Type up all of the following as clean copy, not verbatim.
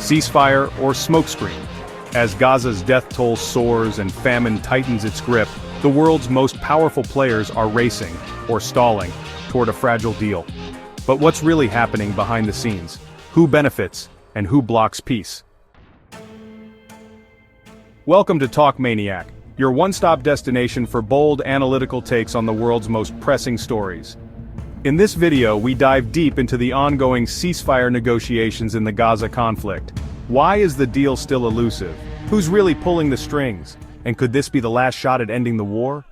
ceasefire, or smokescreen. As Gaza's death toll soars and famine tightens its grip, the world's most powerful players are racing, or stalling, toward a fragile deal. But what's really happening behind the scenes? Who benefits, and who blocks peace? Welcome to Talk Maniac, your one-stop destination for bold, analytical takes on the world's most pressing stories. In this video, we dive deep into the ongoing ceasefire negotiations in the Gaza conflict. Why is the deal still elusive? Who's really pulling the strings? And could this be the last shot at ending the war?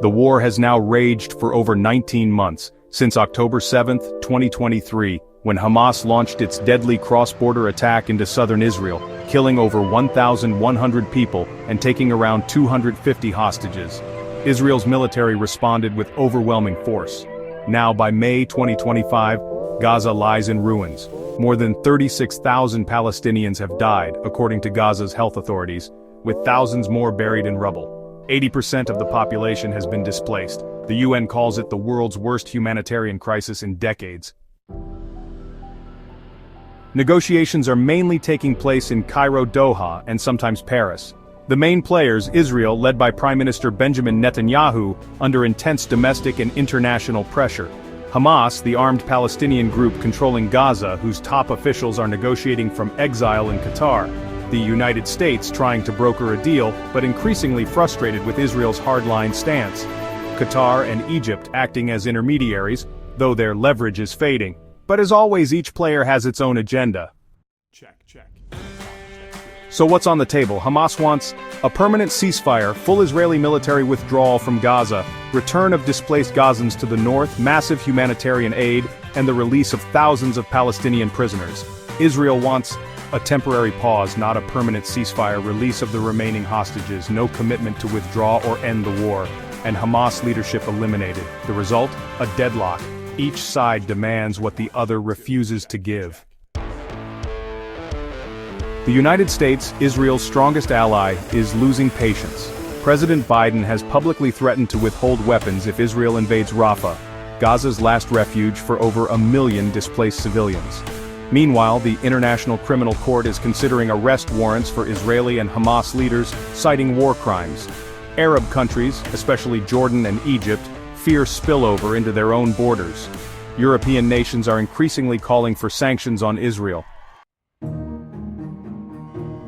The war has now raged for over 19 months, since October 7, 2023, when Hamas launched its deadly cross-border attack into southern Israel, killing over 1,100 people and taking around 250 hostages. Israel's military responded with overwhelming force. Now, by May 2025, Gaza lies in ruins. More than 36,000 Palestinians have died, according to Gaza's health authorities, with thousands more buried in rubble. 80% of the population has been displaced. The UN calls it the world's worst humanitarian crisis in decades. Negotiations are mainly taking place in Cairo, Doha, and sometimes Paris. The main players, Israel, led by Prime Minister Benjamin Netanyahu, under intense domestic and international pressure. Hamas, the armed Palestinian group controlling Gaza, whose top officials are negotiating from exile in Qatar. The United States trying to broker a deal, but increasingly frustrated with Israel's hardline stance. Qatar and Egypt acting as intermediaries, though their leverage is fading. But as always, each player has its own agenda. Check. So what's on the table? Hamas wants a permanent ceasefire, full Israeli military withdrawal from Gaza, return of displaced Gazans to the north, massive humanitarian aid, and the release of thousands of Palestinian prisoners. Israel wants a temporary pause, not a permanent ceasefire, release of the remaining hostages, no commitment to withdraw or end the war, and Hamas leadership eliminated. The result? A deadlock. Each side demands what the other refuses to give. The United States, Israel's strongest ally, is losing patience. President Biden has publicly threatened to withhold weapons if Israel invades Rafah, Gaza's last refuge for over 1 million displaced civilians. Meanwhile, the International Criminal Court is considering arrest warrants for Israeli and Hamas leaders, citing war crimes. Arab countries, especially Jordan and Egypt, fear spillover into their own borders. European nations are increasingly calling for sanctions on Israel.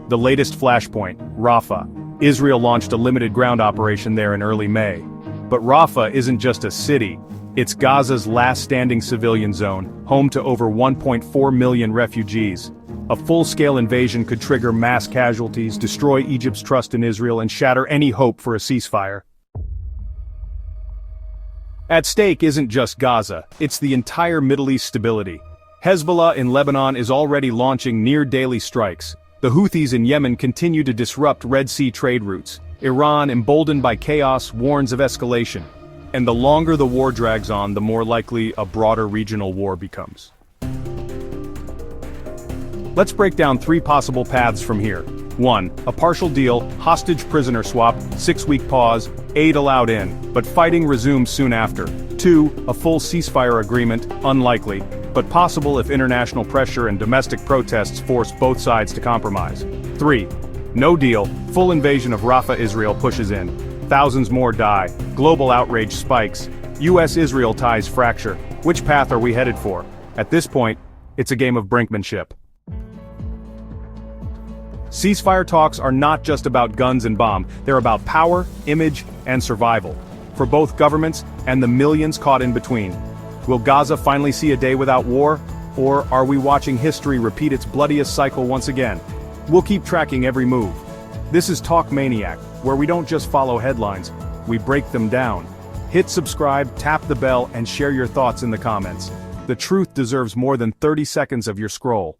The latest flashpoint, Rafah. Israel launched a limited ground operation there in early May. But Rafah isn't just a city, it's Gaza's last standing civilian zone, home to over 1.4 million refugees. A full-scale invasion could trigger mass casualties, destroy Egypt's trust in Israel, and shatter any hope for a ceasefire. At stake isn't just Gaza, it's the entire Middle East stability. Hezbollah in Lebanon is already launching near-daily strikes. The Houthis in Yemen continue to disrupt Red Sea trade routes. Iran, emboldened by chaos, warns of escalation. And the longer the war drags on, the more likely a broader regional war becomes. Let's break down 3 possible paths from here. 1. A partial deal, hostage-prisoner swap, 6-week pause, aid allowed in, but fighting resumes soon after. 2. A full ceasefire agreement, unlikely, but possible if international pressure and domestic protests force both sides to compromise. 3. No deal, full invasion of Rafah. Israel pushes in. Thousands more die, global outrage spikes, US-Israel ties fracture. Which path are we headed for? At this point, it's a game of brinkmanship. Ceasefire talks are not just about guns and bomb, they're about power, image, and survival. For both governments and the millions caught in between. Will Gaza finally see a day without war? Or are we watching history repeat its bloodiest cycle once again? We'll keep tracking every move. This is Talk Maniac, where we don't just follow headlines, we break them down. Hit subscribe, tap the bell, and share your thoughts in the comments. The truth deserves more than 30 seconds of your scroll.